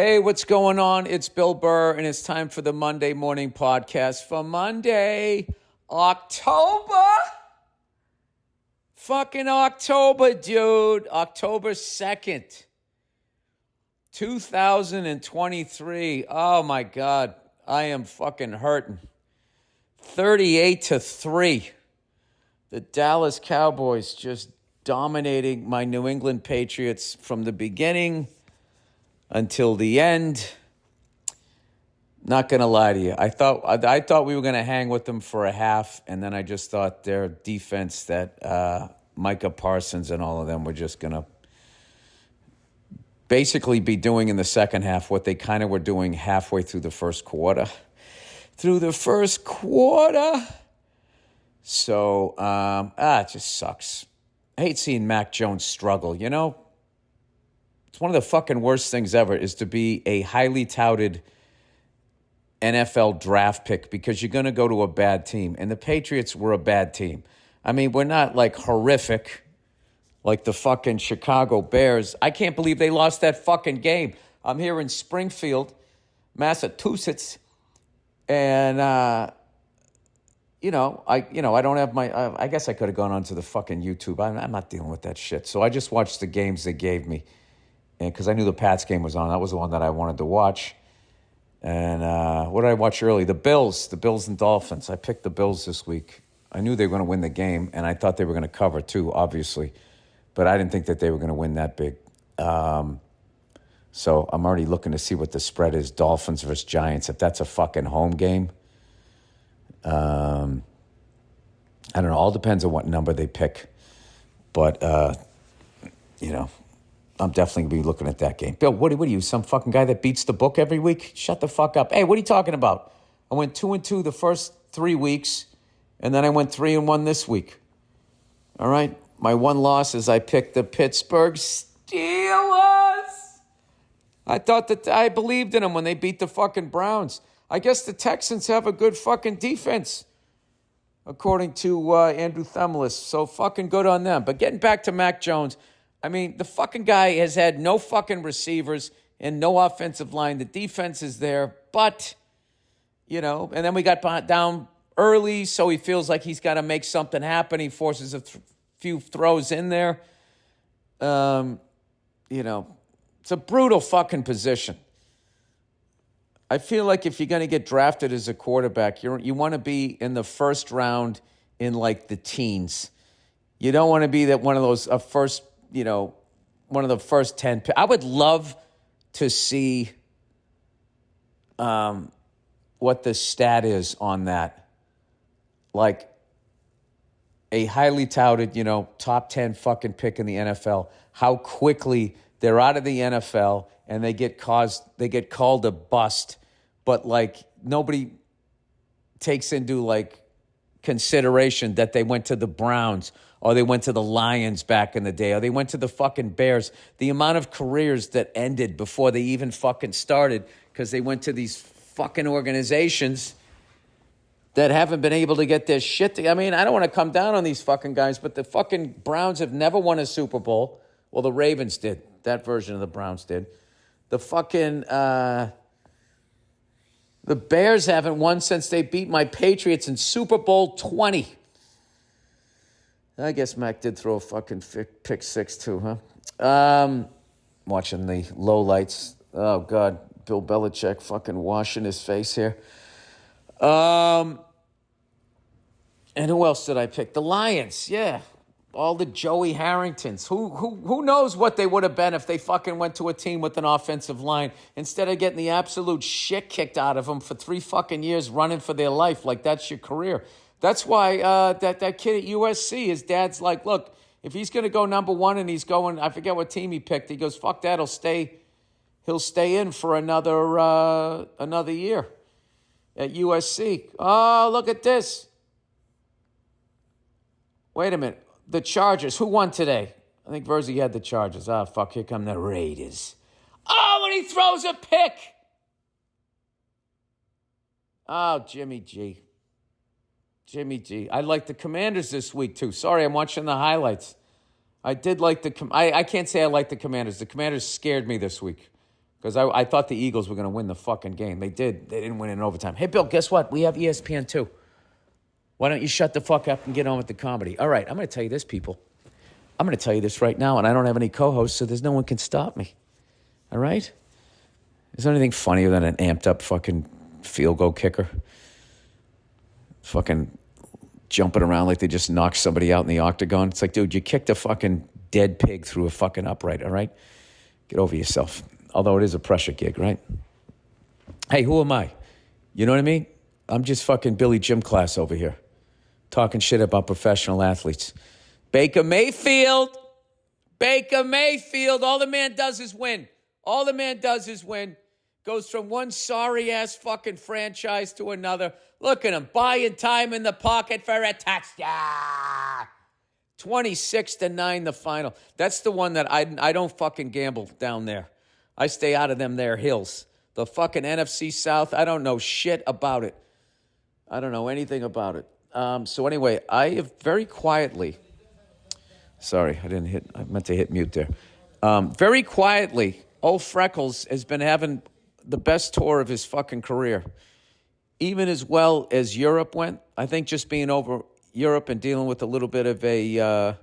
Hey, what's going on? It's Bill Burr, and it's time for the Monday morning podcast for Monday, October. Fucking October, dude. October 2nd, 2023. Oh, my God. I am fucking hurting. 38-3. The Dallas Cowboys just dominating my New England Patriots from the beginning until the end. Not going to lie to you. I thought we were going to hang with them for a half, and then I just thought their defense, that Micah Parsons and all of them were just going to basically be doing in the second half what they kind of were doing halfway through the first quarter. So, it just sucks. I hate seeing Mac Jones struggle, you know? It's one of the fucking worst things ever is to be a highly touted NFL draft pick because you're going to go to a bad team. And the Patriots were a bad team. I mean, we're not like horrific like the fucking Chicago Bears. I can't believe they lost that fucking game. I'm here in Springfield, Massachusetts. And, I don't have I guess I could have gone onto the fucking YouTube. I'm not dealing with that shit. So I just watched the games they gave me. And because I knew the Pats game was on. That was the one that I wanted to watch. And what did I watch early? The Bills and Dolphins. I picked the Bills this week. I knew they were going to win the game, and I thought they were going to cover too, obviously. But I didn't think that they were going to win that big. So I'm already looking to see what the spread is, Dolphins versus Giants. If that's a fucking home game, I don't know. All depends on what number they pick. But, I'm definitely going to be looking at that game. Bill, what are you, some fucking guy that beats the book every week? Shut the fuck up. Hey, what are you talking about? I went 2-2 the first 3 weeks, and then I went 3-1 this week. All right? My one loss is I picked the Pittsburgh Steelers. I believed in them when they beat the fucking Browns. I guess the Texans have a good fucking defense, according to Andrew Thumless. So fucking good on them. But getting back to Mac Jones, I mean, the fucking guy has had no fucking receivers and no offensive line. The defense is there, but, and then we got down early, so he feels like he's got to make something happen. He forces a few throws in there. It's a brutal fucking position. I feel like if you're going to get drafted as a quarterback, you want to be in the first round in like the teens. You don't want to be that one of those one of the first 10. I would love to see what the stat is on that. Like a highly touted, top 10 fucking pick in the NFL. How quickly they're out of the NFL and they get called a bust, but like nobody takes into like consideration that they went to the Browns or they went to the Lions back in the day, or they went to the fucking Bears. The amount of careers that ended before they even fucking started because they went to these fucking organizations that haven't been able to get their shit. I mean, I don't want to come down on these fucking guys, but the fucking Browns have never won a Super Bowl. Well, the Ravens did. That version of the Browns did. The fucking the Bears haven't won since they beat my Patriots in Super Bowl 20. I guess Mac did throw a fucking pick six too, huh? Watching the lowlights. Oh, God. Bill Belichick fucking washing his face here. And who else did I pick? The Lions, yeah. All the Joey Harringtons. Who knows what they would have been if they fucking went to a team with an offensive line instead of getting the absolute shit kicked out of them for 3 fucking years running for their life like that's your career. That's why that kid at USC, his dad's like, look, if he's going to go number one and he's going, I forget what team he picked. He goes, fuck that, he'll stay in for another year at USC. Oh, look at this. Wait a minute. The Chargers, who won today? I think Verzi had the Chargers. Oh, fuck, here come the Raiders. Oh, and he throws a pick. Oh, Jimmy G. I like the Commanders this week, too. Sorry, I'm watching the highlights. I did like I can't say I like the Commanders. The Commanders scared me this week. Because I thought the Eagles were going to win the fucking game. They did. They didn't win in overtime. Hey, Bill, guess what? We have ESPN too. Why don't you shut the fuck up and get on with the comedy? All right, I'm going to tell you this, people. I'm going to tell you this right now, and I don't have any co-hosts, so there's no one can stop me. All right? Is there anything funnier than an amped-up fucking field goal kicker? Fucking jumping around like they just knocked somebody out in the octagon. It's like, dude, you kicked a fucking dead pig through a fucking upright, all right? Get over yourself. Although it is a pressure gig, right? Hey, who am I? You know what I mean? I'm just fucking Billy Gym class over here. Talking shit about professional athletes. Baker Mayfield. Baker Mayfield. All the man does is win. All the man does is win. Goes from one sorry-ass fucking franchise to another. Look at him. Buying time in the pocket for a touchdown. 26-9 the final. That's the one that I don't fucking gamble down there. I stay out of them there hills. The fucking NFC South, I don't know shit about it. I don't know anything about it. So anyway, I have very quietly... Sorry, I meant to hit mute there. Very quietly, old Freckles has been having the best tour of his fucking career. Even as well as Europe went. I think just being over Europe and dealing with a little bit of a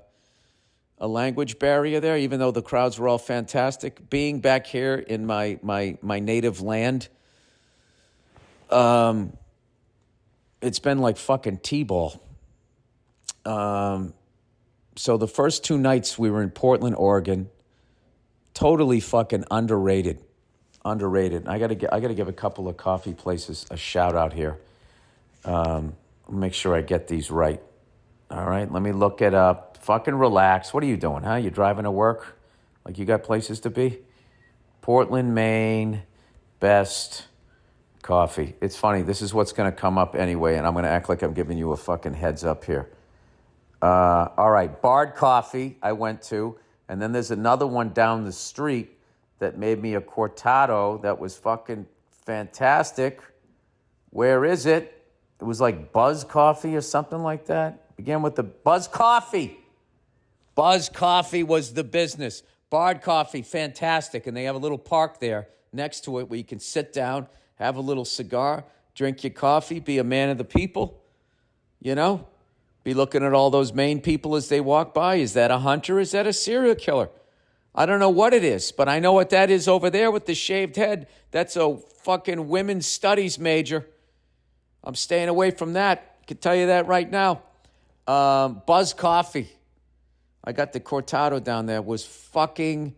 language barrier there, even though the crowds were all fantastic. Being back here in my native land, it's been like fucking T-ball. So the first 2 nights we were in Portland, Oregon, totally fucking underrated. I gotta give a couple of coffee places a shout out here. Make sure I get these right. All right, let me look it up. Fucking relax. What are you doing, huh? You driving to work? Like you got places to be? Portland, Maine, best coffee. It's funny. This is what's going to come up anyway, and I'm going to act like I'm giving you a fucking heads up here. All right, Bard Coffee I went to, and then there's another one down the street that made me a cortado that was fucking fantastic. Where is it? It was like Buzz Coffee or something like that. Began with the Buzz Coffee. Buzz Coffee was the business. Bard Coffee, fantastic. And they have a little park there next to it where you can sit down, have a little cigar, drink your coffee, be a man of the people, you know? Be looking at all those Maine people as they walk by. Is that a hunter? Is that a serial killer? I don't know what it is, but I know what that is over there with the shaved head. That's a fucking women's studies major. I'm staying away from that. I can tell you that right now. Buzz Coffee. I got the cortado down there. It was fucking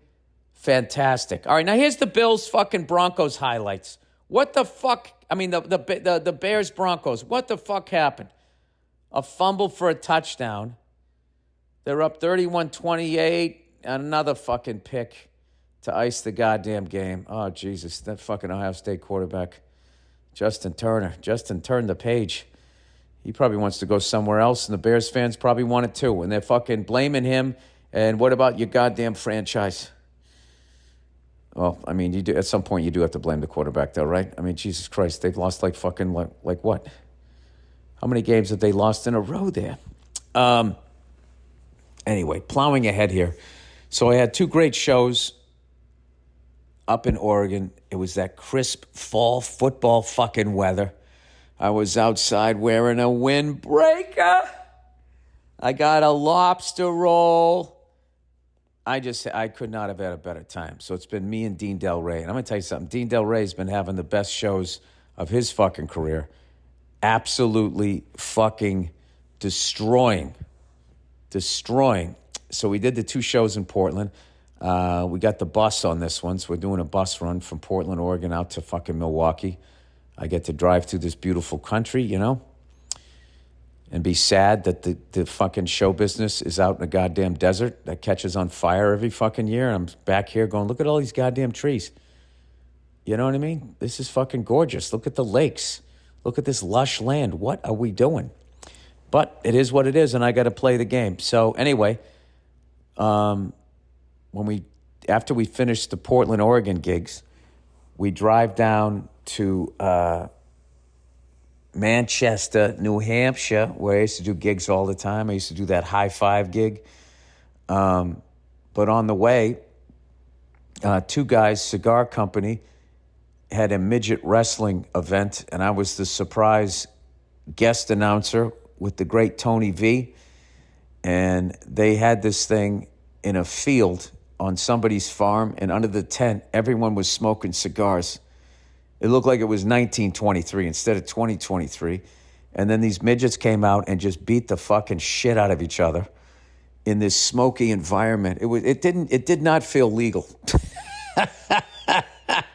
fantastic. All right, now here's the Bills fucking Broncos highlights. What the fuck? I mean, the Bears Broncos. What the fuck happened? A fumble for a touchdown. They're up 31-28. Another fucking pick to ice the goddamn game. Oh, Jesus. That fucking Ohio State quarterback, Justin Turner. Justin turned the page. He probably wants to go somewhere else, and the Bears fans probably want it too. And they're fucking blaming him. And what about your goddamn franchise? Well, I mean, you do, at some point you do have to blame the quarterback, though, right? I mean, Jesus Christ, they've lost like fucking, like what? How many games have they lost in a row there? Anyway, plowing ahead here. So I had 2 great shows up in Oregon. It was that crisp fall football fucking weather. I was outside wearing a windbreaker. I got a lobster roll. I could not have had a better time. So it's been me and Dean Del Rey. And I'm going to tell you something. Dean Del Rey's been having the best shows of his fucking career. Absolutely fucking destroying. So we did the 2 shows in Portland. We got the bus on this one. So we're doing a bus run from Portland, Oregon out to fucking Milwaukee. I get to drive through this beautiful country, you know, and be sad that the fucking show business is out in a goddamn desert that catches on fire every fucking year. And I'm back here going, look at all these goddamn trees. You know what I mean? This is fucking gorgeous. Look at the lakes. Look at this lush land. What are we doing? But it is what it is, and I got to play the game. So anyway, after we finish the Portland, Oregon gigs, we drive down to Manchester, New Hampshire, where I used to do gigs all the time. I used to do that High Five gig. But on the way, two guys, cigar company, had a midget wrestling event, and I was the surprise guest announcer with the great Tony V. And they had this thing in a field on somebody's farm, and under the tent, everyone was smoking cigars. It looked like it was 1923 instead of 2023. And then these midgets came out and just beat the fucking shit out of each other in this smoky environment. It did not feel legal.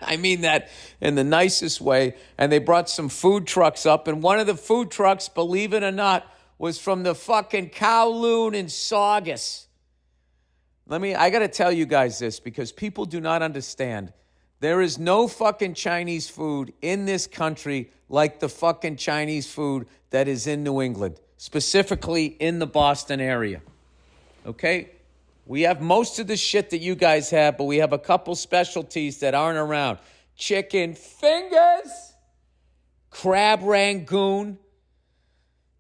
I mean that in the nicest way. And they brought some food trucks up, and one of the food trucks, believe it or not, was from the fucking Kowloon in Saugus. I got to tell you guys this because people do not understand. There is no fucking Chinese food in this country like the fucking Chinese food that is in New England, specifically in the Boston area. Okay? We have most of the shit that you guys have, but we have a couple specialties that aren't around. Chicken fingers, crab rangoon,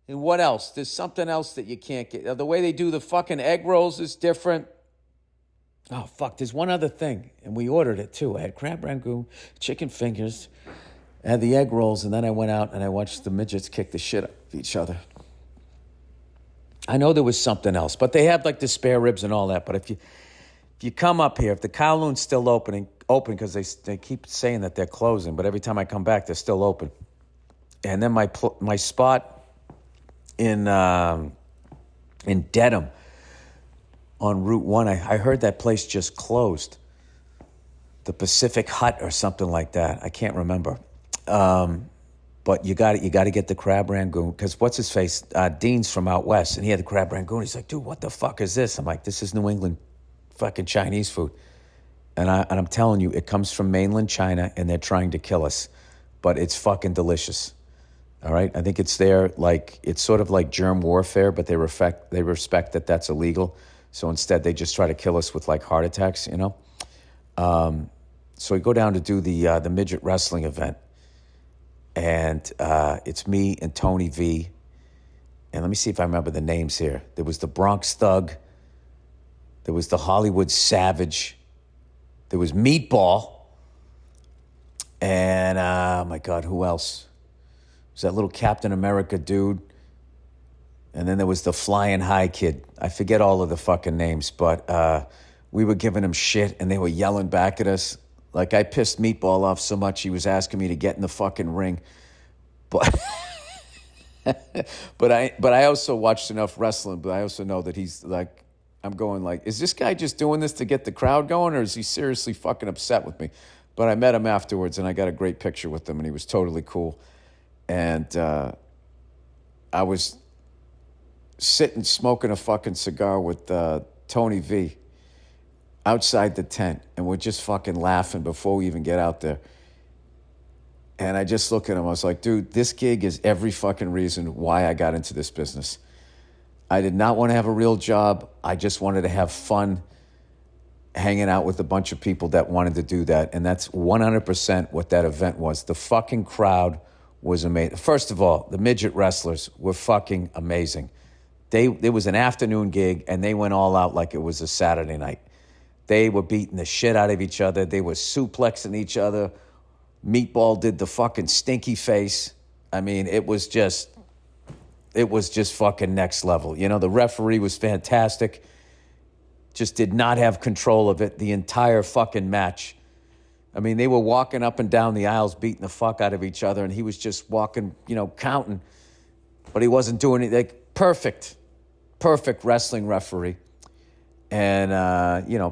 and what else? There's something else that you can't get. The way they do the fucking egg rolls is different. Oh, fuck, there's one other thing, and we ordered it, too. I had crab rangoon, chicken fingers, I had the egg rolls, and then I went out and I watched the midgets kick the shit out of each other. I know there was something else, but they have, like, the spare ribs and all that. But if you come up here, if the Kowloon's still open because they keep saying that they're closing, but every time I come back, they're still open. And then my spot in Dedham, on Route 1, I heard that place just closed. The Pacific Hut or something like that. I can't remember. But you got to get the crab rangoon, because what's his face? Dean's from out west, and he had the crab rangoon. He's like, dude, what the fuck is this? I'm like, this is New England fucking Chinese food. And I'm telling you, it comes from mainland China, and they're trying to kill us. But it's fucking delicious. All right? I think it's it's sort of like germ warfare, but they respect that that's illegal. So instead, they just try to kill us with, like, heart attacks, you know? So we go down to do the midget wrestling event. And it's me and Tony V. And let me see if I remember the names here. There was the Bronx Thug. There was the Hollywood Savage. There was Meatball. And, oh, my God, who else? It was that little Captain America dude. And then there was the Flying High kid. I forget all of the fucking names, but we were giving him shit, and they were yelling back at us. Like, I pissed Meatball off so much, he was asking me to get in the fucking ring. But but I also watched enough wrestling, but I also know that he's like, I'm going like, is this guy just doing this to get the crowd going, or is he seriously fucking upset with me? But I met him afterwards, and I got a great picture with him, and he was totally cool. And I was sitting smoking a fucking cigar with Tony V outside the tent, and we're just fucking laughing before we even get out there. And I just look at him, I was like, dude, this gig is every fucking reason why I got into this business. I did not want to have a real job. I just wanted to have fun hanging out with a bunch of people that wanted to do that. And that's 100% what that event was. The fucking crowd was amazing. First of all, the midget wrestlers were fucking amazing. There was an afternoon gig, and they went all out like it was a Saturday night. They were beating the shit out of each other. They were suplexing each other. Meatball did the fucking stinky face. I mean, it was just fucking next level. You know, the referee was fantastic. Just did not have control of it the entire fucking match. I mean, they were walking up and down the aisles, beating the fuck out of each other, and he was just walking, counting. But he wasn't doing it. Like, perfect wrestling referee. And,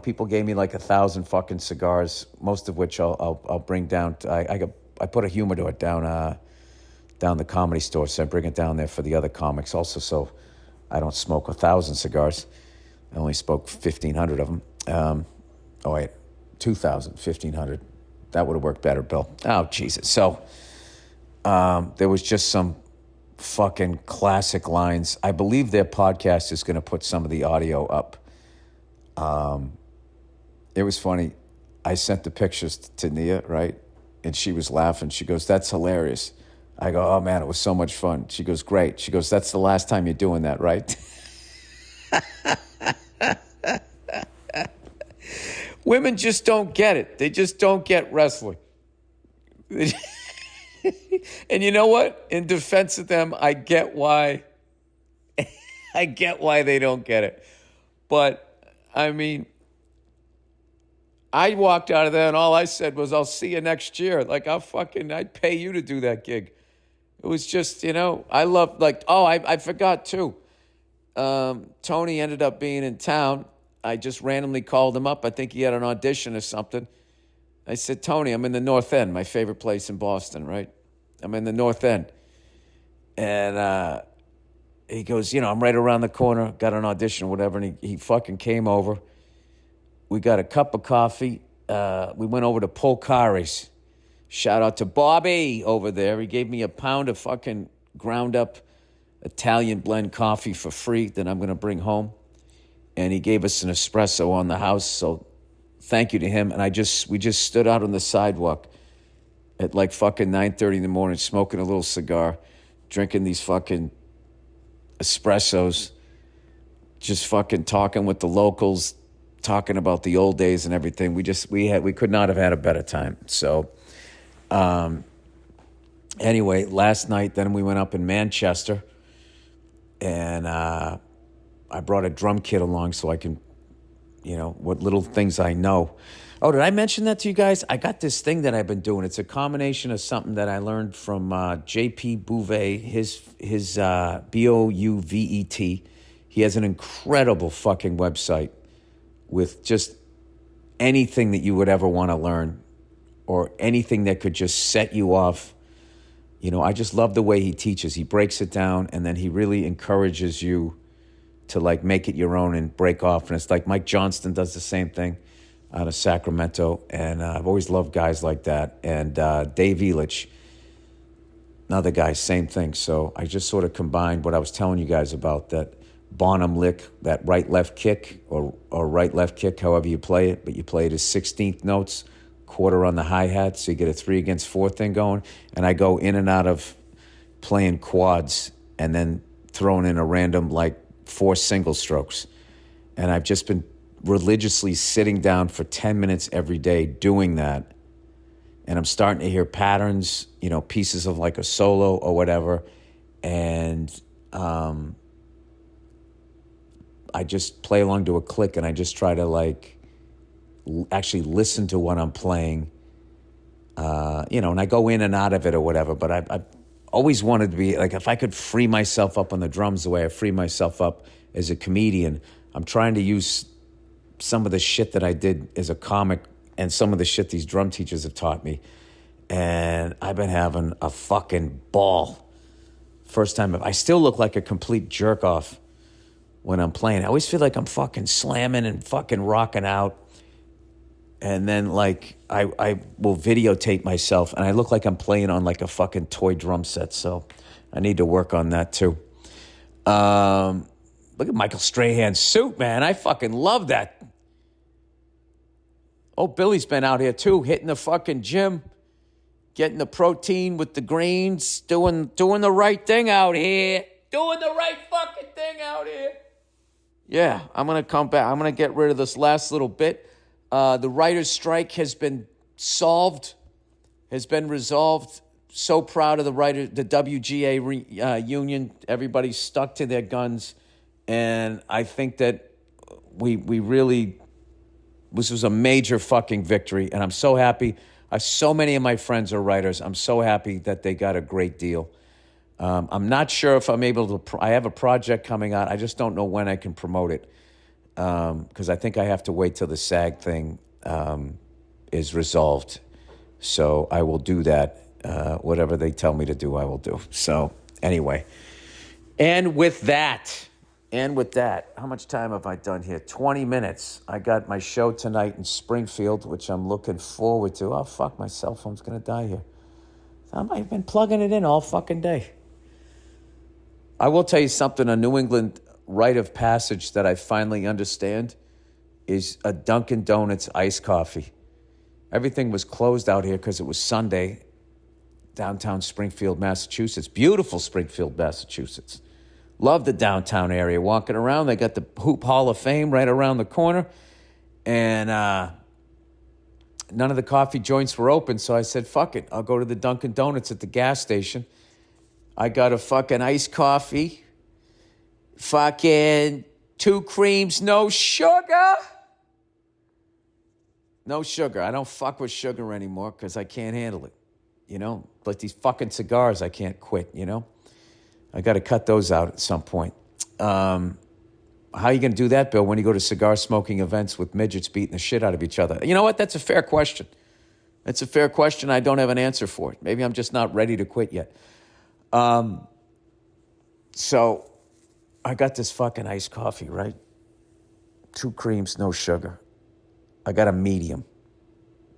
people gave me like 1,000 fucking cigars, most of which I'll bring down. I put a humidor down the Comedy Store, so I bring it down there for the other comics also, so I don't smoke 1,000 cigars. I only spoke 1,500 of them. 2,000, 1,500. That would have worked better, Bill. Oh, Jesus. So there was just some fucking classic lines. I believe their podcast is going to put some of the audio up. It was funny. I sent the pictures to Nia, right? And she was laughing. She goes, that's hilarious. I go, oh, man, it was so much fun. She goes, great. She goes, that's the last time you're doing that, right? Women just don't get it. They just don't get wrestling. And you know what? In defense of them, I get why. I get why they don't get it. But, I mean, I walked out of there and all I said was, I'll see you next year. Like, I'd pay you to do that gig. It was just, I love, I forgot too. Tony ended up being in town. I just randomly called him up. I think he had an audition or something. I said, Tony, I'm in the North End, my favorite place in Boston, right? I'm in the North End. And he goes, I'm right around the corner, got an audition or whatever, and he fucking came over. We got a cup of coffee. We went over to Polcari's. Shout out to Bobby over there. He gave me a pound of fucking ground up Italian blend coffee for free that I'm going to bring home. And he gave us an espresso on the house. So thank you to him. And we just stood out on the sidewalk at like fucking 9:30 in the morning, smoking a little cigar, drinking these fucking espressos, just fucking talking with the locals, talking about the old days and everything. We could not have had a better time. So, anyway, last night, then we went up in Manchester, and I brought a drum kit along so I can, what little things I know. Oh, did I mention that to you guys? I got this thing that I've been doing. It's a combination of something that I learned from J.P. Bouvet, his Bouvet. He has an incredible fucking website with just anything that you would ever want to learn or anything that could just set you off. I just love the way he teaches. He breaks it down, and then he really encourages you to like make it your own and break off. And it's like Mike Johnston does the same thing out of Sacramento. And I've always loved guys like that. And Dave Elich, another guy, same thing. So I just sort of combined what I was telling you guys about, that Bonham lick, that right-left kick or right-left kick, however you play it, but you play it as 16th notes, quarter on the hi-hat, so you get a 3 against 4 thing going. And I go in and out of playing quads and then throwing in a random, 4 single strokes. And I've just been religiously sitting down for 10 minutes every day doing that. And I'm starting to hear patterns, pieces of like a solo or whatever. And I just play along to a click, and I just try to actually listen to what I'm playing, and I go in and out of it or whatever. But I've always wanted to be if I could free myself up on the drums the way I free myself up as a comedian. I'm trying to use some of the shit that I did as a comic and some of the shit these drum teachers have taught me. And I've been having a fucking ball. First time, I still look like a complete jerk off when I'm playing. I always feel like I'm fucking slamming and fucking rocking out. And then I will videotape myself and I look like I'm playing on a fucking toy drum set. So I need to work on that too. Look at Michael Strahan's suit, man. I fucking love that. Oh, Billy's been out here too, hitting the fucking gym, getting the protein with the greens, doing the right thing out here. Doing the right fucking thing out here. Yeah, I'm going to come back. I'm going to get rid of this last little bit. The writer's strike has been solved, has been resolved. So proud of the WGA union. Everybody's stuck to their guns. And I think that we really, this was a major fucking victory. And I'm so happy. So many of my friends are writers. I'm so happy that they got a great deal. I'm not sure if I'm able to, I have a project coming out. I just don't know when I can promote it. Because I think I have to wait till the SAG thing is resolved. So I will do that. Whatever they tell me to do, I will do. So anyway, and with that, how much time have I done here? 20 minutes. I got my show tonight in Springfield, which I'm looking forward to. Oh, fuck, my cell phone's going to die here. I've been plugging it in all fucking day. I will tell you something, a New England rite of passage that I finally understand is a Dunkin' Donuts iced coffee. Everything was closed out here because it was Sunday, downtown Springfield, Massachusetts. Beautiful Springfield, Massachusetts. Love the downtown area. Walking around, they got the Hoop Hall of Fame right around the corner. And none of the coffee joints were open, so I said, fuck it. I'll go to the Dunkin' Donuts at the gas station. I got a fucking iced coffee, fucking 2 creams, no sugar. No sugar. I don't fuck with sugar anymore because I can't handle it, you know? Like these fucking cigars I can't quit, you know? I got to cut those out at some point. How are you going to do that, Bill, when you go to cigar smoking events with midgets beating the shit out of each other? You know what? That's a fair question. That's a fair question. I don't have an answer for it. Maybe I'm just not ready to quit yet. So I got this fucking iced coffee, right? 2 creams, no sugar. I got a medium.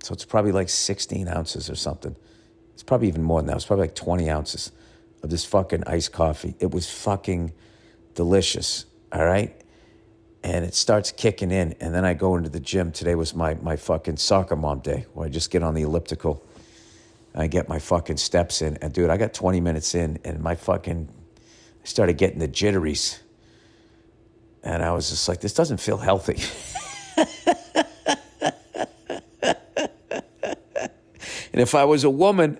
So it's probably like 16 ounces or something. It's probably even more than that. It's probably like 20 ounces of this fucking iced coffee. It was fucking delicious, all right? And it starts kicking in, and then I go into the gym. Today was my fucking soccer mom day, where I just get on the elliptical, I get my fucking steps in, and dude, I got 20 minutes in, and I started getting the jitteries, and I was just like, this doesn't feel healthy. And if I was a woman,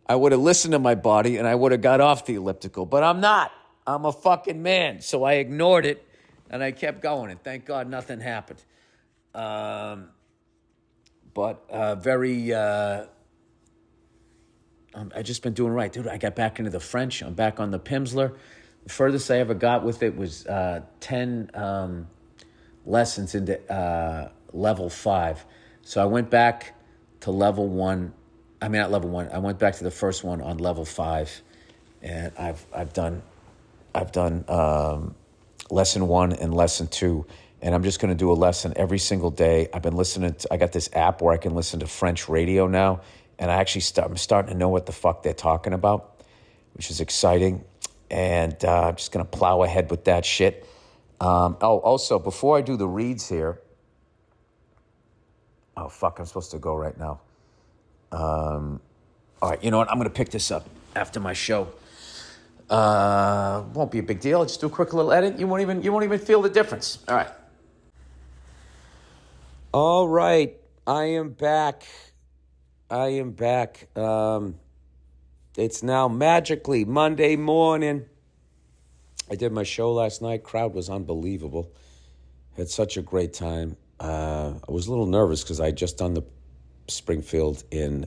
I would have listened to my body, and I would have got off the elliptical, but I'm not. I'm a fucking man, so I ignored it. And I kept going, and thank God nothing happened. I've just been doing right. Dude, I got back into the French. I'm back on the Pimsleur. The furthest I ever got with it was 10 lessons into level 5. So I went back to level 1. I mean, not level 1. I went back to the first one on level 5. And I've done lesson 1 and lesson 2, and I'm just going to do a lesson every single day. I've been listening to, I got this app where I can listen to French radio now, and I actually I'm starting to know what the fuck they're talking about, which is exciting, and I'm just going to plow ahead with that shit. Also, before I do the reads here, oh, fuck, I'm supposed to go right now. All right, you know what? I'm going to pick this up after my show. Won't be a big deal. I'll just do a quick little edit. You won't even feel the difference. All right. All right. I am back. It's now magically Monday morning. I did my show last night. Crowd was unbelievable. Had such a great time. I was a little nervous because I had just done the Springfield in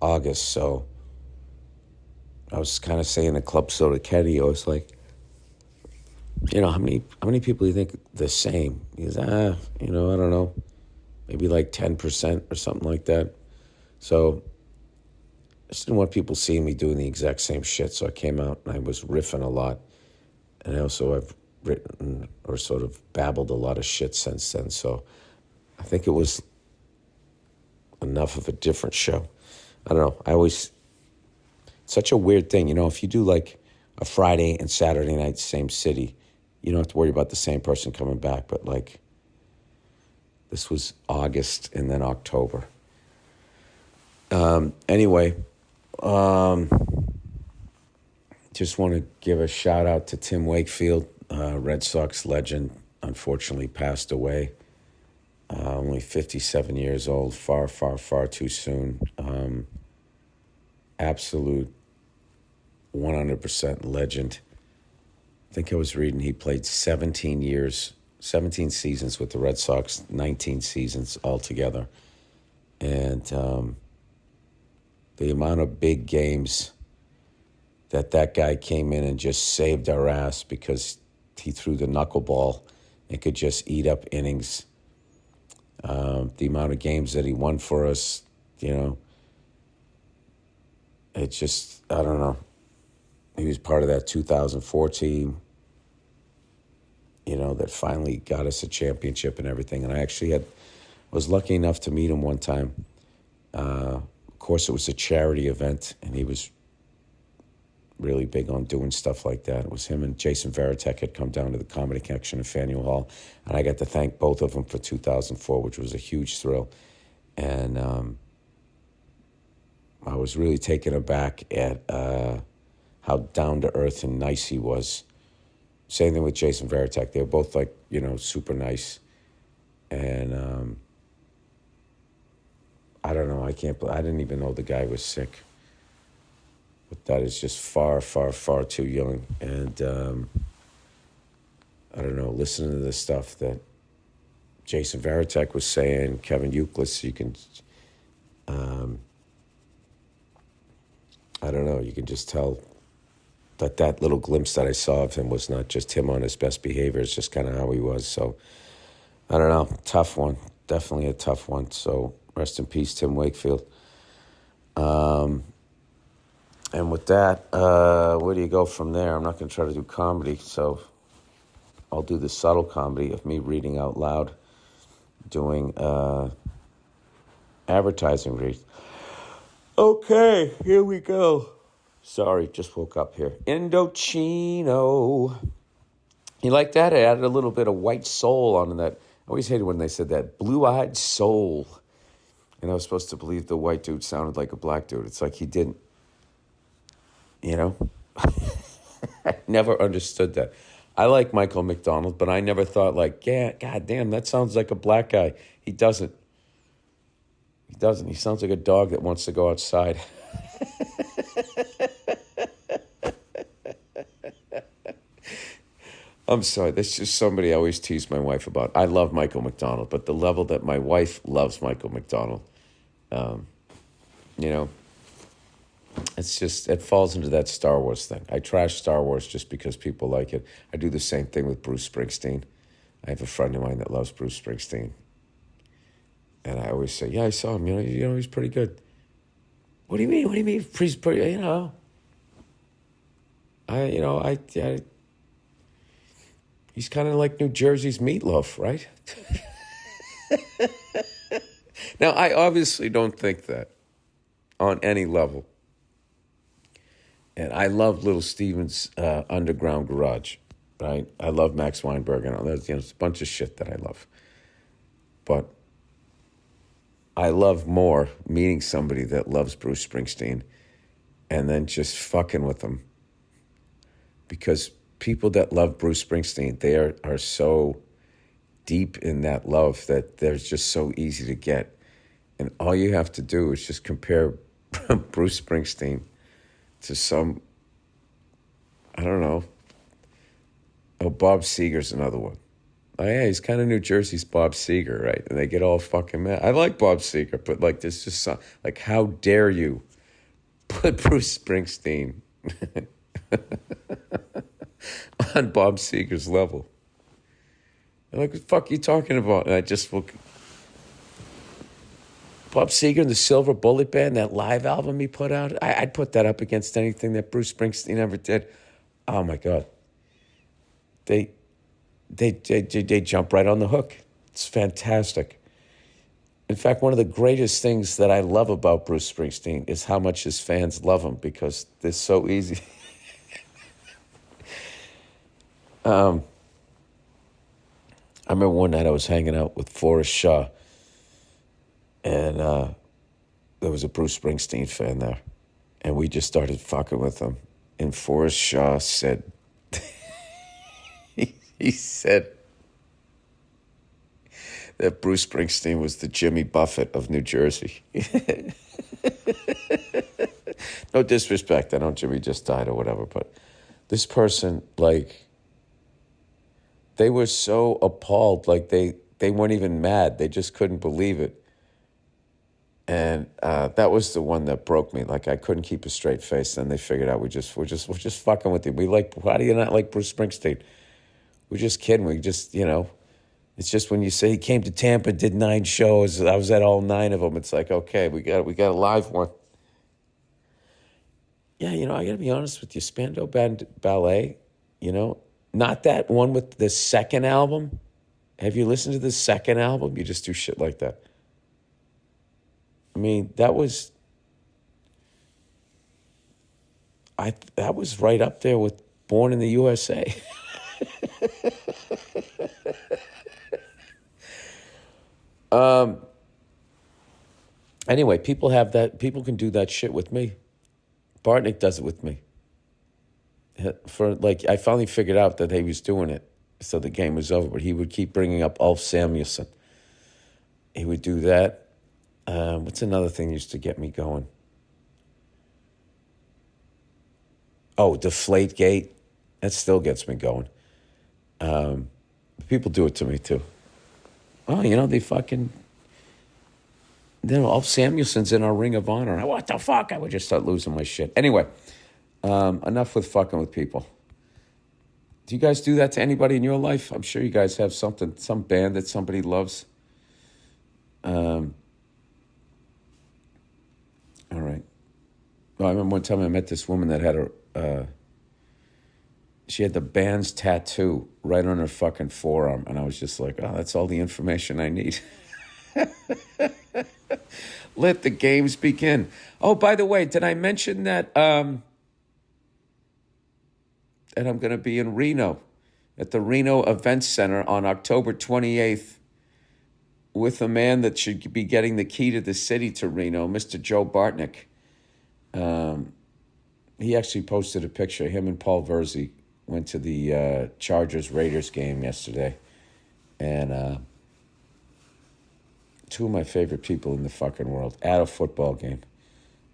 August, so I was kind of saying to Club Soda Kenny, I was like, you know, how many people do you think the same? He goes, I don't know, maybe like 10% or something like that. So I just didn't want people seeing me doing the exact same shit. So I came out and I was riffing a lot. And I've written or sort of babbled a lot of shit since then. So I think it was enough of a different show. I don't know. Such a weird thing, you know, if you do like a Friday and Saturday night, same city, you don't have to worry about the same person coming back. But like, this was August and then October. Anyway, just want to give a shout out to Tim Wakefield, Red Sox legend, unfortunately passed away. Only 57 years old, far, far, far too soon. Absolute 100% legend. I think I was reading he played 17 seasons with the Red Sox, 19 seasons altogether. And the amount of big games that guy came in and just saved our ass because he threw the knuckleball and could just eat up innings. The amount of games that he won for us, you know, it just, I don't know. He was part of that 2004 team, you know, that finally got us a championship and everything. And I actually was lucky enough to meet him one time. Of course, it was a charity event, and he was really big on doing stuff like that. It was him and Jason Veritek had come down to the Comedy Connection in Faneuil Hall, and I got to thank both of them for 2004, which was a huge thrill. And I was really taken aback at how down-to-earth and nice he was. Same thing with Jason Veritek. They were both, like, you know, super nice. And I don't know. I can't. I didn't even know the guy was sick. But that is just far, far, far too young. And I don't know. Listening to the stuff that Jason Varitek was saying, Kevin Euclid, you can. I don't know. You can just tell that little glimpse that I saw of him was not just him on his best behavior. It's just kind of how he was. So I don't know. Tough one. Definitely a tough one. So rest in peace, Tim Wakefield. And with that, where do you go from there? I'm not going to try to do comedy, so I'll do the subtle comedy of me reading out loud, doing advertising reads. Okay, here we go. Sorry, just woke up here. Indochino. You like that? I added a little bit of white soul onto that. I always hated when they said that. Blue-eyed soul. And I was supposed to believe the white dude sounded like a black dude. It's like he didn't. You know? I never understood that. I like Michael McDonald, but I never thought like, yeah, God damn, that sounds like a black guy. He doesn't. He doesn't. He sounds like a dog that wants to go outside. I'm sorry. That's just somebody I always tease my wife about. I love Michael McDonald, but the level that my wife loves Michael McDonald, you know, it's just, it falls into that Star Wars thing. I trash Star Wars just because people like it. I do the same thing with Bruce Springsteen. I have a friend of mine that loves Bruce Springsteen. And I always say, yeah, I saw him. You know, he's pretty good. What do you mean? What do you mean? He's pretty, you know. He's kind of like New Jersey's Meatloaf, right? Now, I obviously don't think that on any level. And I love Little Steven's Underground Garage, right? I love Max Weinberg and all that. There's a bunch of shit that I love. But I love more meeting somebody that loves Bruce Springsteen and then just fucking with them. Because people that love Bruce Springsteen, they are so deep in that love that they're just so easy to get. And all you have to do is just compare Bruce Springsteen to some, I don't know. Oh, Bob Seger's another one. Oh, yeah, he's kind of New Jersey's Bob Seger, right? And they get all fucking mad. I like Bob Seger, but like, there's just some, like, how dare you put Bruce Springsteen on Bob Seger's level? I'm like, what the fuck are you talking about? And I just look. Bob Seger and the Silver Bullet Band, that live album he put out, I'd put that up against anything that Bruce Springsteen ever did. Oh my God. They jump right on the hook. It's fantastic. In fact, one of the greatest things that I love about Bruce Springsteen is how much his fans love him because they're so easy. I remember one night I was hanging out with Forrest Shaw, and there was a Bruce Springsteen fan there, and we just started fucking with him. And Forrest Shaw said, he said that Bruce Springsteen was the Jimmy Buffett of New Jersey. No disrespect, I know Jimmy just died or whatever, but this person, like, they were so appalled, like they weren't even mad. They just couldn't believe it. And that was the one that broke me. Like, I couldn't keep a straight face. Then they figured out we're just fucking with you. How do you not like Bruce Springsteen? We're just kidding. We just, it's just when you say he came to Tampa, did 9 shows. I was at all 9 of them. It's like, okay, we got a live one. Yeah, I got to be honest with you. Spandau Ballet, not that one with the second album. Have you listened to the second album? You just do shit like that. I mean, that was right up there with Born in the USA. Anyway, people have that. People can do that shit with me. Bartnick does it with me. I finally figured out that he was doing it, so the game was over. But he would keep bringing up Ulf Samuelsson. He would do that, What's another thing used to get me going? Oh, Deflategate. That still gets me going. People do it to me too. Oh, they fucking... All Samuelson's in our Ring of Honor. What the fuck? I would just start losing my shit. Anyway, enough with fucking with people. Do you guys do that to anybody in your life? I'm sure you guys have something, some band that somebody loves. All right. Well, I remember one time I met this woman that had she had the band's tattoo right on her fucking forearm. And I was just like, oh, that's all the information I need. Let the games begin. Oh, by the way, did I mention that I'm going to be in Reno at the Reno Events Center on October 28th with a man that should be getting the key to the city to Reno, Mr. Joe Bartnick. He actually posted a picture. Him and Paul Verzi went to the Chargers-Raiders game yesterday. And two of my favorite people in the fucking world at a football game,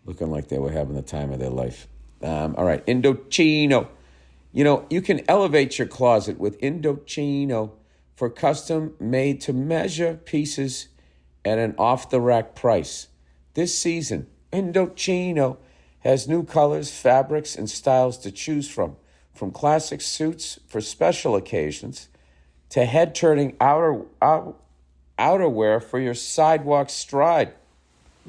looking like they were having the time of their life. All right, Indochino. You can elevate your closet with Indochino for custom made to measure pieces at an off-the-rack price. This season, Indochino has new colors, fabrics, and styles to choose from classic suits for special occasions to head-turning outerwear for your sidewalk stride.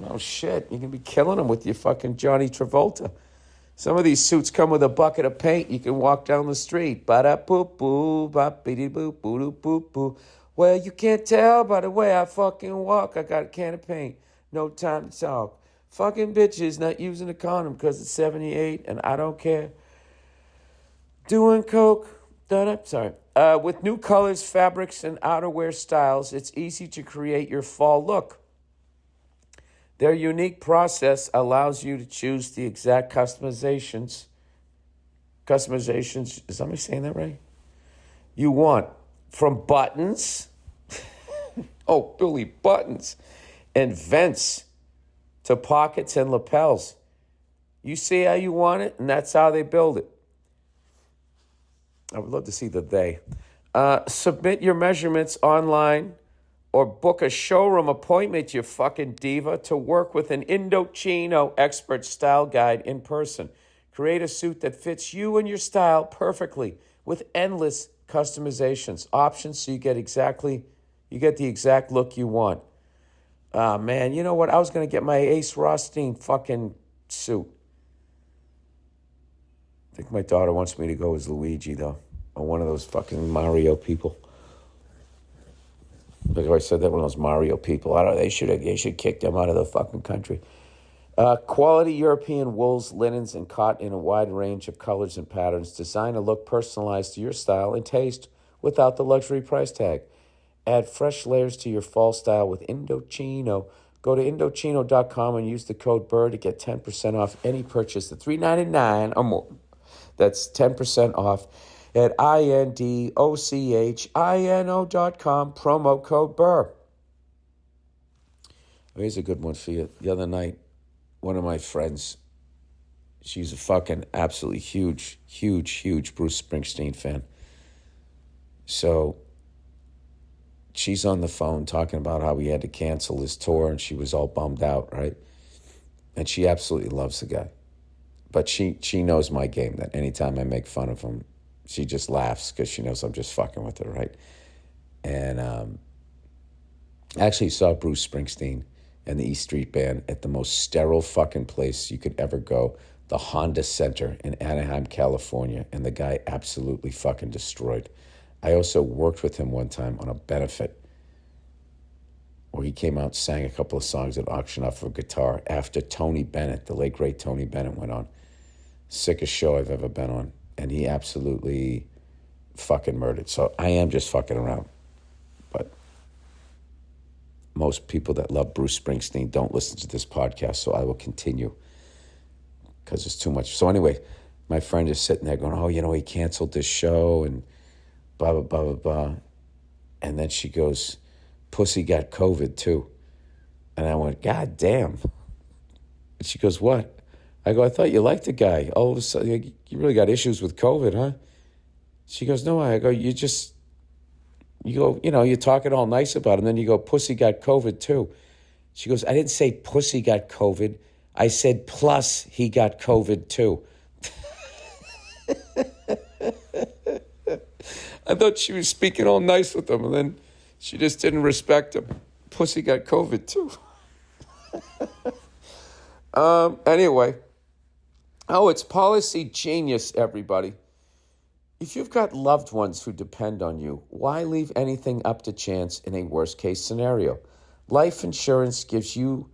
Oh, shit. You can be killing them with your fucking Johnny Travolta. Some of these suits come with a bucket of paint. You can walk down the street. Ba-da-boo-boo, ba-biddy-boo-boo-boo-boo. Well, you can't tell by the way I fucking walk. I got a can of paint. No time to talk. Fucking bitches not using a condom because it's 78 and I don't care. Doing coke. Sorry. With new colors, fabrics, and outerwear styles, it's easy to create your fall look. Their unique process allows you to choose the exact customizations, is somebody saying that right? You want, from buttons, oh, Billy, buttons, and vents to pockets and lapels. You see how you want it, and that's how they build it. I would love to see the they. Submit your measurements online or book a showroom appointment, you fucking diva, to work with an Indochino expert style guide in person. Create a suit that fits you and your style perfectly with endless customizations, options so you get the exact look you want. Man, you know what? I was going to get my Ace Rothstein fucking suit. I think my daughter wants me to go as Luigi, though, or one of those fucking Mario people. Like I said, that one of those Mario people. They should kick them out of the fucking country. Quality European wools, linens, and cotton in a wide range of colors and patterns. Design a look personalized to your style and taste without the luxury price tag. Add fresh layers to your fall style with Indochino. Go to Indochino.com and use the code Burr to get 10% off any purchase of $3.99 or more. That's 10% off at INDOCHINO.com, promo code Burr. Here's a good one for you. The other night, one of my friends, she's a fucking absolutely huge Bruce Springsteen fan. So she's on the phone talking about how he had to cancel his tour and she was all bummed out, right? And she absolutely loves the guy. But she knows my game, that anytime I make fun of him, she just laughs because she knows I'm just fucking with her, right? And I actually saw Bruce Springsteen and the E Street Band at the most sterile fucking place you could ever go, the Honda Center in Anaheim, California, and the guy absolutely fucking destroyed. I also worked with him one time on a benefit where he came out and sang a couple of songs at auction off of a guitar after Tony Bennett, the late great Tony Bennett, went on. Sickest show I've ever been on. And he absolutely fucking murdered. So I am just fucking around. But most people that love Bruce Springsteen don't listen to this podcast, so I will continue because it's too much. So anyway, my friend is sitting there going, oh, he canceled this show and blah, blah, blah, blah, blah. And then she goes, Pussy got COVID too. And I went, God damn. And she goes, what? I go, I thought you liked the guy. All of a sudden, you really got issues with COVID, huh? She goes, no. I go, you go, you're talking all nice about him. Then you go, pussy got COVID too. She goes, I didn't say pussy got COVID. I said, plus he got COVID too. I thought she was speaking all nice with him, and then she just didn't respect him. Pussy got COVID too. Anyway. Oh, it's Policy Genius, everybody. If you've got loved ones who depend on you, why leave anything up to chance in a worst-case scenario? Life insurance gives your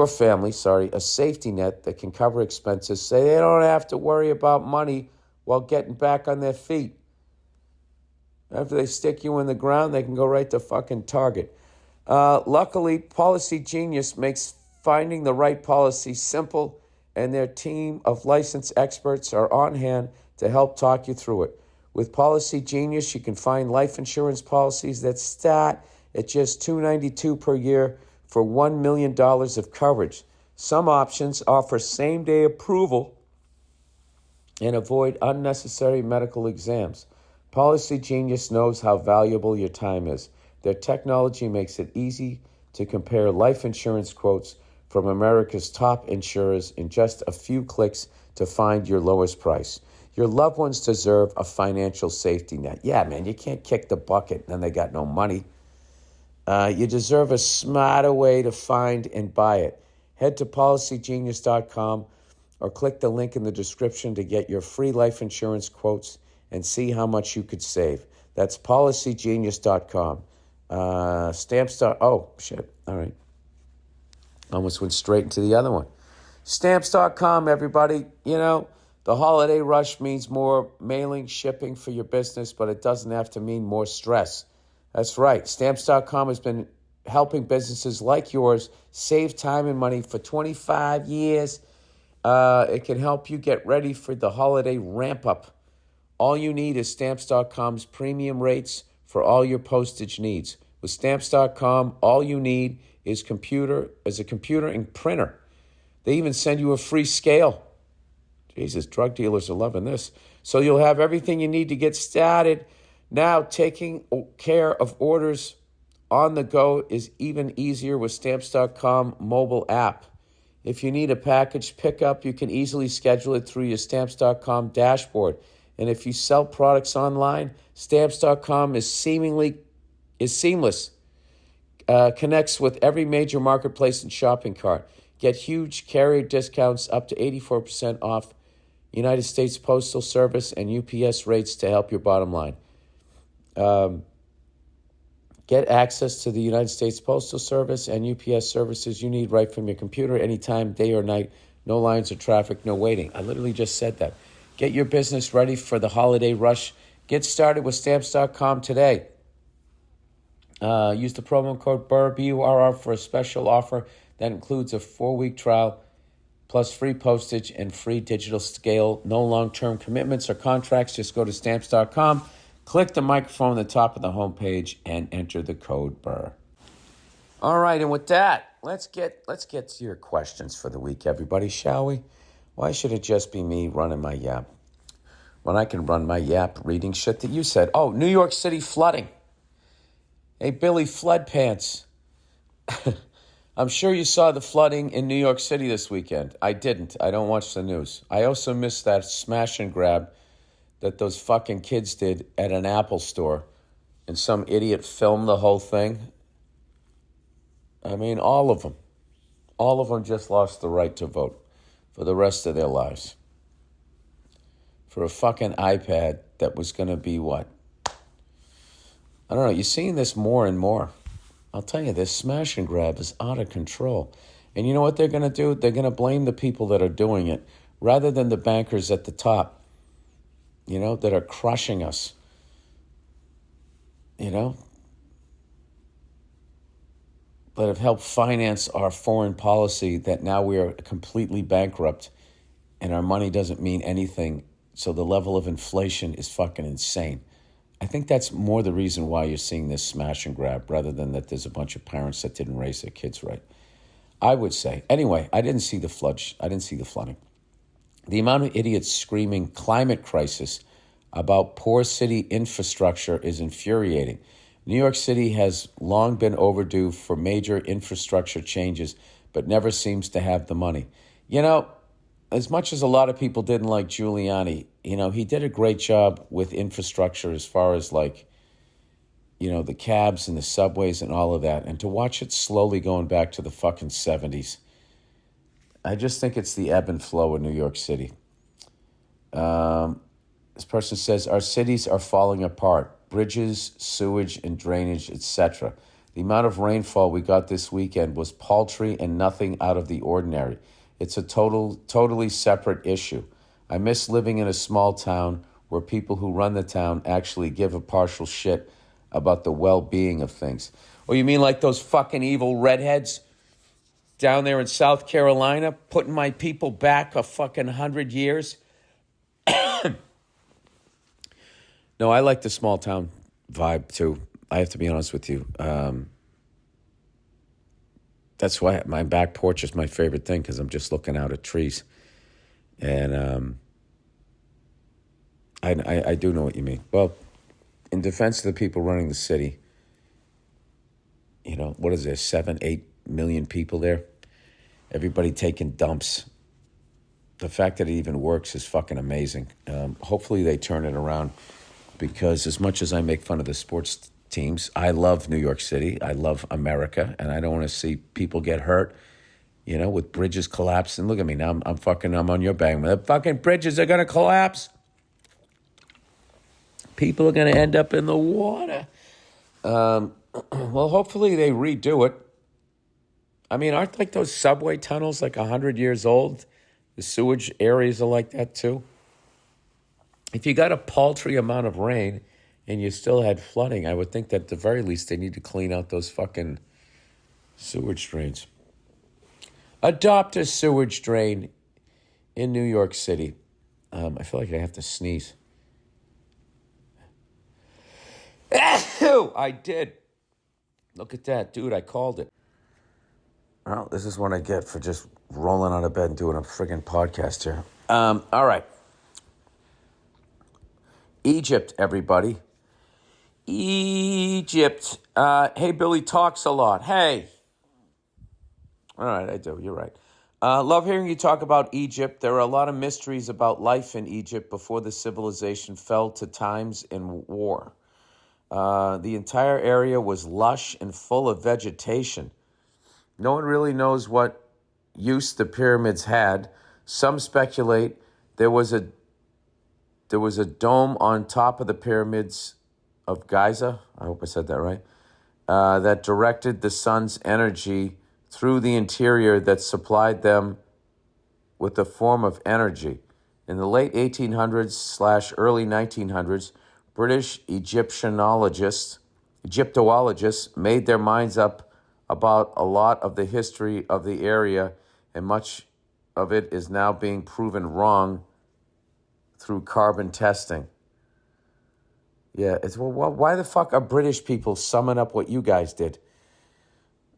family, a safety net that can cover expenses so they don't have to worry about money while getting back on their feet. After they stick you in the ground, they can go right to fucking Target. Luckily, Policy Genius makes finding the right policy simple, and their team of licensed experts are on hand to help talk you through it. With Policy Genius, you can find life insurance policies that start at just $292 per year for $1 million of coverage. Some options offer same-day approval and avoid unnecessary medical exams. Policy Genius knows how valuable your time is. Their technology makes it easy to compare life insurance quotes from America's top insurers in just a few clicks to find your lowest price. Your loved ones deserve a financial safety net. Yeah, man, you can't kick the bucket and then they got no money. You deserve a smarter way to find and buy it. Head to policygenius.com or click the link in the description to get your free life insurance quotes and see how much you could save. That's policygenius.com. Stamps. Oh, shit. All right. Almost went straight into the other one. Stamps.com, everybody. The holiday rush means more mailing, shipping for your business, but it doesn't have to mean more stress. That's right. Stamps.com has been helping businesses like yours save time and money for 25 years. It can help you get ready for the holiday ramp-up. All you need is Stamps.com's premium rates for all your postage needs. With Stamps.com, all you need is a computer and printer. They even send you a free scale. Jesus, drug dealers are loving this. So you'll have everything you need to get started. Now, taking care of orders on the go is even easier with Stamps.com mobile app. If you need a package pickup, you can easily schedule it through your Stamps.com dashboard. And if you sell products online, Stamps.com is seamless. Connects with every major marketplace and shopping cart. Get huge carrier discounts up to 84% off United States Postal Service and UPS rates to help your bottom line. Get access to the United States Postal Service and UPS services you need right from your computer anytime, day or night. No lines or traffic, no waiting. I literally just said that. Get your business ready for the holiday rush. Get started with Stamps.com today. Use the promo code Burr, B-U-R-R, for a special offer that includes a 4-week trial plus free postage and free digital scale. No long-term commitments or contracts. Just go to Stamps.com, click the microphone at the top of the homepage, and enter the code Burr. All right, and with that, let's get to your questions for the week, everybody, shall we? Why should it just be me running my yap when I can run my yap reading shit that you said? Oh, New York City flooding. Hey, Billy Flood Pants. I'm sure you saw the flooding in New York City this weekend. I didn't. I don't watch the news. I also missed that smash and grab that those fucking kids did at an Apple store, and some idiot filmed the whole thing. I mean, all of them just lost the right to vote for the rest of their lives. For a fucking iPad that was going to be what? I don't know. You're seeing this more and more. I'll tell you, this smash and grab is out of control. And you know what they're going to do? They're going to blame the people that are doing it rather than the bankers at the top, that are crushing us. That have helped finance our foreign policy that now we are completely bankrupt and our money doesn't mean anything. So the level of inflation is fucking insane. I think that's more the reason why you're seeing this smash and grab rather than that there's a bunch of parents that didn't raise their kids right. I would say. Anyway, I didn't see the flood. I didn't see the flooding. The amount of idiots screaming climate crisis about poor city infrastructure is infuriating. New York City has long been overdue for major infrastructure changes, but never seems to have the money. You know, as much as a lot of people didn't like Giuliani, you know, he did a great job with infrastructure as far as like, you know, the cabs and the subways and all of that. And to watch it slowly going back to the fucking 70s, I just think it's the ebb and flow of New York City. This person says, our cities are falling apart. Bridges, sewage, and drainage, etc. The amount of rainfall we got this weekend was paltry and nothing out of the ordinary. It's a totally separate issue. I miss living in a small town where people who run the town actually give a partial shit about the well-being of things. Oh, you mean like those fucking evil redheads down there in South Carolina putting my people back a fucking 100 years? No, I like the small town vibe too. I have to be honest with you. That's why my back porch is my favorite thing, because I'm just looking out at trees. And I do know what you mean. Well, in defense of the people running the city, you know, what is there, 7-8 million people there? Everybody taking dumps. The fact that it even works is fucking amazing. Hopefully they turn it around, because as much as I make fun of the sports teams, I love New York City. I love America, and I don't want to see people get hurt, you know, with bridges collapsing. Look at me now. I'm on your bang. The fucking bridges are going to collapse. People are going to end up in the water. Well, hopefully they redo it. I mean, aren't like those subway tunnels like 100 years old? The sewage areas are like that too. If you got a paltry amount of rain and you still had flooding, I would think that at the very least they need to clean out those fucking sewage drains. Adopt a sewage drain in New York City. I feel like I have to sneeze. I did. Look at that, dude. I called it. Well, this is what I get for just rolling out of bed and doing a friggin' podcast here. All right. Egypt, everybody. Egypt. Hey, Billy talks a lot. Hey. All right, I do. You're right. Love hearing you talk about Egypt. There are a lot of mysteries about life in Egypt before the civilization fell to times in war. The entire area was lush and full of vegetation. No one really knows what use the pyramids had. Some speculate there was a dome on top of the pyramids of Giza, I hope I said that right, that directed the sun's energy through the interior that supplied them with a form of energy. In the late 1800s/early 1900s, British Egyptologists made their minds up about a lot of the history of the area, and much of it is now being proven wrong through carbon testing. Yeah, it's well, why the fuck are British people summing up what you guys did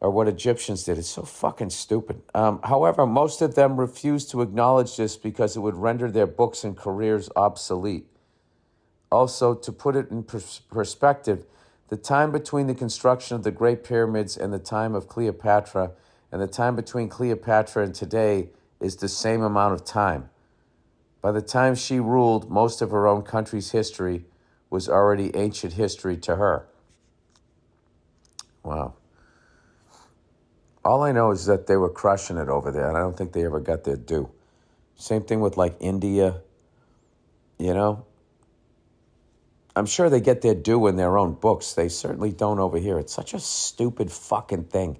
or what Egyptians did? It's so fucking stupid. However, most of them refuse to acknowledge this because it would render their books and careers obsolete. Also, to put it in perspective, the time between the construction of the Great Pyramids and the time of Cleopatra and the time between Cleopatra and today is the same amount of time. By the time she ruled, most of her own country's history was already ancient history to her. Wow. All I know is that they were crushing it over there, and I don't think they ever got their due. Same thing with like India, you know? I'm sure they get their due in their own books. They certainly don't over here. It's such a stupid fucking thing.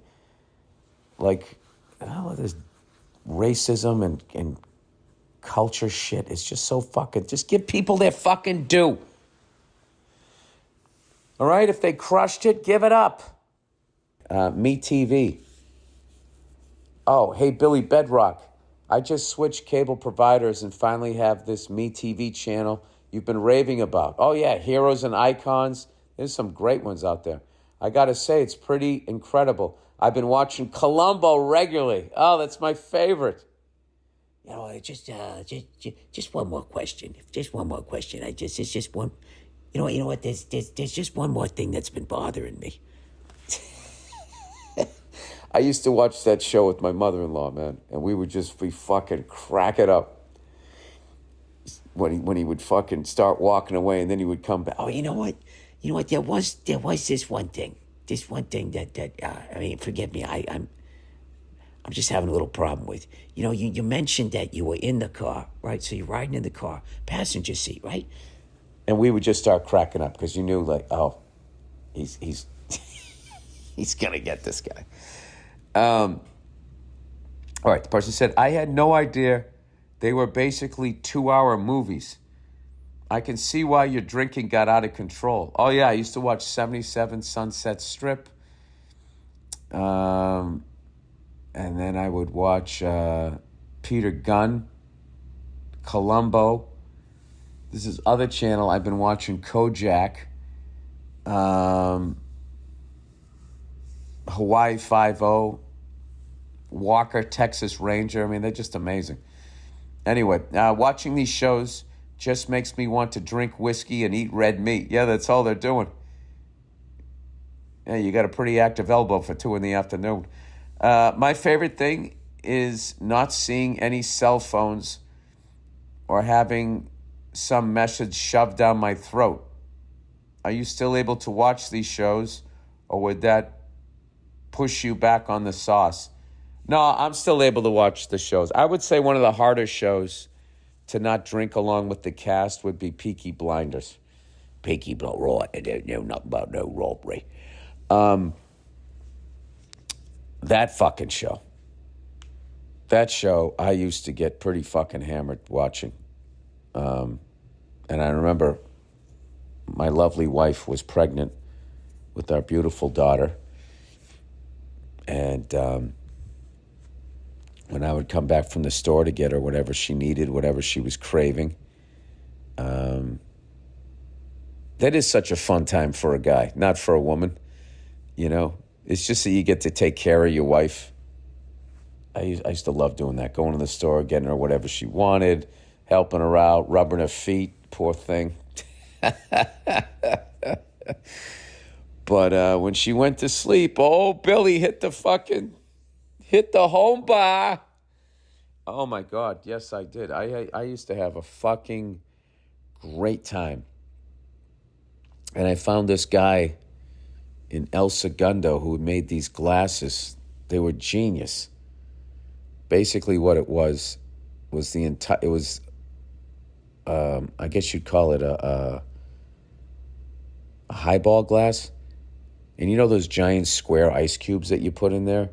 Like, this racism and culture shit is just so fucking... Just give people their fucking due. All right? If they crushed it, give it up. Me TV. Oh, hey, Billy Bedrock. I just switched cable providers and finally have this Me TV channel you've been raving about. Oh, yeah, Heroes and Icons. There's some great ones out there. I got to say, it's pretty incredible. I've been watching Columbo regularly. Oh, that's my favorite. You know, just one more question. Just one more question. It's just one. You know what? There's just one more thing that's been bothering me. I used to watch that show with my mother-in-law, man, and we would just be fucking crack it up when he would fucking start walking away, and then he would come back. Oh, you know what? There was this one thing. This one thing that I mean, forgive me. I'm just having a little problem with. You know, you mentioned that you were in the car, right? So you're riding in the car, passenger seat, right? And we would just start cracking up because you knew, like, oh, he's he's gonna get this guy. All right, the person said, I had no idea they were basically 2-hour movies. I can see why your drinking got out of control. Oh, yeah, I used to watch 77 Sunset Strip. And then I would watch Peter Gunn, Columbo. This is other channel. I've been watching Kojak. Hawaii Five-0, Walker, Texas Ranger. I mean, they're just amazing. Anyway, watching these shows just makes me want to drink whiskey and eat red meat. Yeah, that's all they're doing. Yeah, you got a pretty active elbow for 2 PM. My favorite thing is not seeing any cell phones or having some message shoved down my throat. Are you still able to watch these shows, or would that push you back on the sauce? No, I'm still able to watch the shows. I would say one of the harder shows to not drink along with the cast would be Peaky Blinders. Peaky Blinders, I don't know nothing about no robbery. That fucking show. That show I used to get pretty fucking hammered watching. And I remember my lovely wife was pregnant with our beautiful daughter. And when I would come back from the store to get her whatever she needed, whatever she was craving, that is such a fun time for a guy, not for a woman. You know, it's just that you get to take care of your wife. I used to love doing that, going to the store, getting her whatever she wanted, helping her out, rubbing her feet, poor thing. But when she went to sleep, oh, Billy hit the home bar. Oh, my God. Yes, I did. I used to have a fucking great time. And I found this guy in El Segundo who made these glasses. They were genius. Basically what it was the entire, it was, I guess you'd call it a highball glass. And you know those giant square ice cubes that you put in there?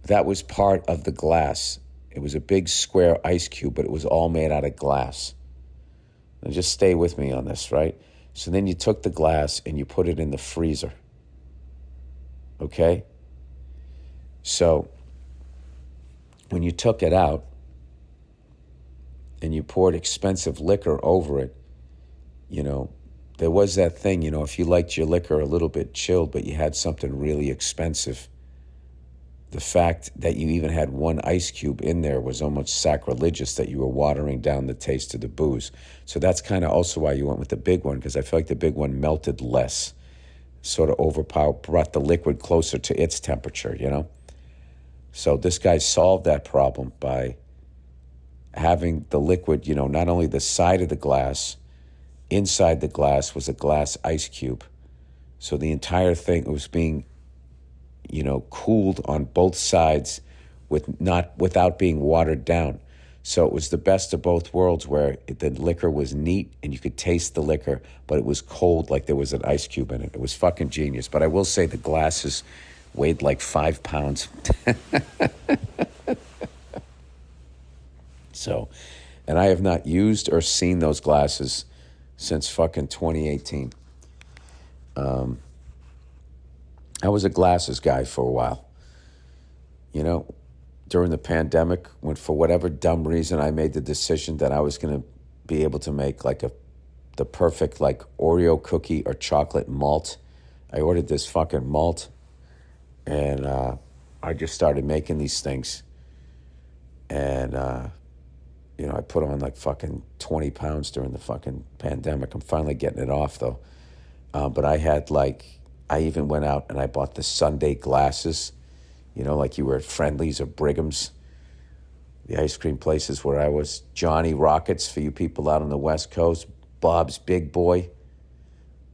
That was part of the glass. It was a big square ice cube, but it was all made out of glass. Now just stay with me on this, right? So then you took the glass and you put it in the freezer. Okay? So when you took it out and you poured expensive liquor over it, you know, there was that thing, you know, if you liked your liquor a little bit chilled, but you had something really expensive, the fact that you even had one ice cube in there was almost sacrilegious, that you were watering down the taste of the booze. So that's kind of also why you went with the big one, because I feel like the big one melted less, sort of brought the liquid closer to its temperature, you know? So this guy solved that problem by having the liquid, you know, not only the side of the glass, inside the glass was a glass ice cube. So the entire thing was being, you know, cooled on both sides without being watered down. So it was the best of both worlds, where the liquor was neat and you could taste the liquor, but it was cold like there was an ice cube in it. It was fucking genius. But I will say the glasses weighed like 5 pounds. So, and I have not used or seen those glasses since fucking 2018. I was a glasses guy for a while. You know, during the pandemic, when for whatever dumb reason I made the decision that I was going to be able to make like the perfect like Oreo cookie or chocolate malt. I ordered this fucking malt, and I just started making these things. And, I put on like fucking 20 pounds during the fucking pandemic. I'm finally getting it off, though. But I even went out and I bought the Sunday glasses, like you were at Friendly's or Brigham's, the ice cream places where I was. Johnny Rockets for you people out on the West Coast. Bob's Big Boy.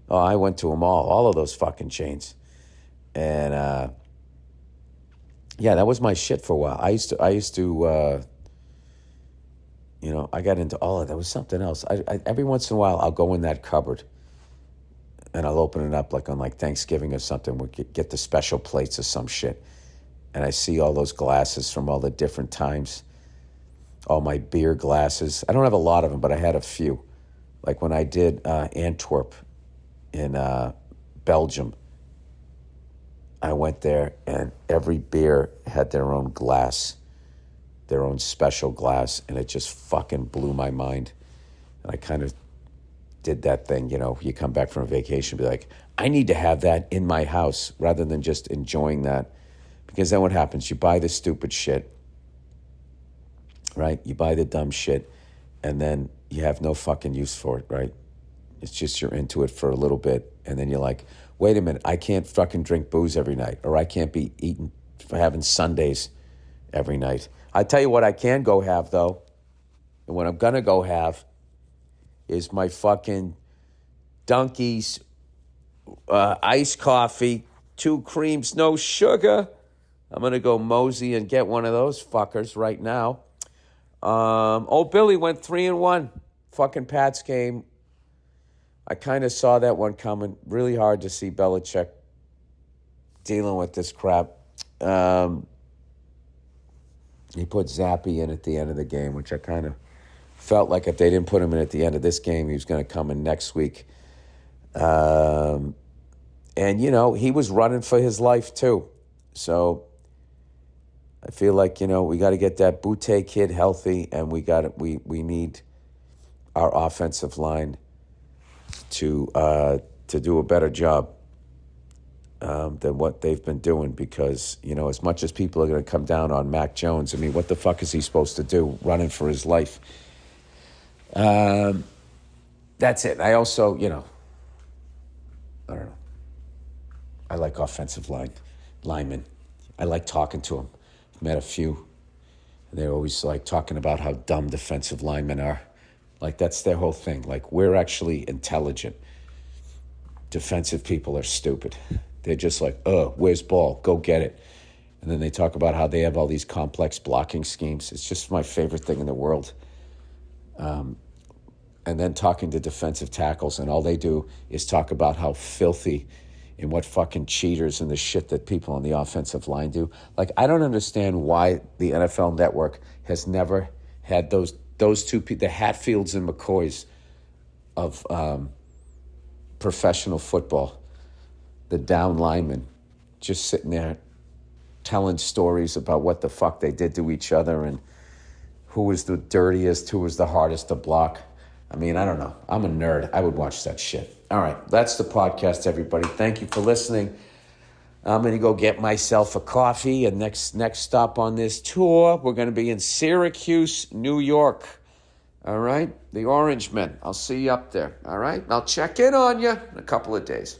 Oh, I went to them all of those fucking chains. And, that was my shit for a while. I used to I got into all of that. There was something else. I every once in a while, I'll go in that cupboard and I'll open it up like on like Thanksgiving or something. We'll get the special plates or some shit. And I see all those glasses from all the different times. All my beer glasses. I don't have a lot of them, but I had a few. Like when I did Antwerp in Belgium, I went there and every beer had their own glass, their own special glass, and it just fucking blew my mind. And I kind of did that thing, you come back from a vacation, be like, I need to have that in my house rather than just enjoying that. Because then what happens? You buy the stupid shit, right? You buy the dumb shit, and then you have no fucking use for it, right? It's just you're into it for a little bit, and then you're like, wait a minute, I can't fucking drink booze every night, or I can't be having Sundays every night. I tell you what I can go have, though, and what I'm going to go have is my fucking Dunkies iced coffee, 2 creams, no sugar. I'm going to go mosey and get one of those fuckers right now. Old Billy went 3-1. Fucking Pats game. I kind of saw that one coming. Really hard to see Belichick dealing with this crap. He put Zappy in at the end of the game, which I kind of felt like if they didn't put him in at the end of this game, he was going to come in next week. And, he was running for his life too. So I feel like, we got to get that Butte kid healthy, and we need our offensive line to do a better job than what they've been doing, because, as much as people are going to come down on Mac Jones, I mean, what the fuck is he supposed to do running for his life? That's it. I also, I don't know. I like offensive linemen. I like talking to them. I've met a few. They're always like talking about how dumb defensive linemen are. Like, that's their whole thing. Like, we're actually intelligent. Defensive people are stupid. They're just like, where's ball? Go get it. And then they talk about how they have all these complex blocking schemes. It's just my favorite thing in the world. And then talking to defensive tackles, and all they do is talk about how filthy and what fucking cheaters and the shit that people on the offensive line do. Like, I don't understand why the NFL Network has never had those two people, the Hatfields and McCoys of professional football, the down linemen, just sitting there telling stories about what the fuck they did to each other and who was the dirtiest, who was the hardest to block. I mean, I don't know. I'm a nerd. I would watch that shit. All right, that's the podcast, everybody. Thank you for listening. I'm going to go get myself a coffee, and next stop on this tour, we're going to be in Syracuse, New York. All right? The Orange Men. I'll see you up there. All right? I'll check in on you in a couple of days.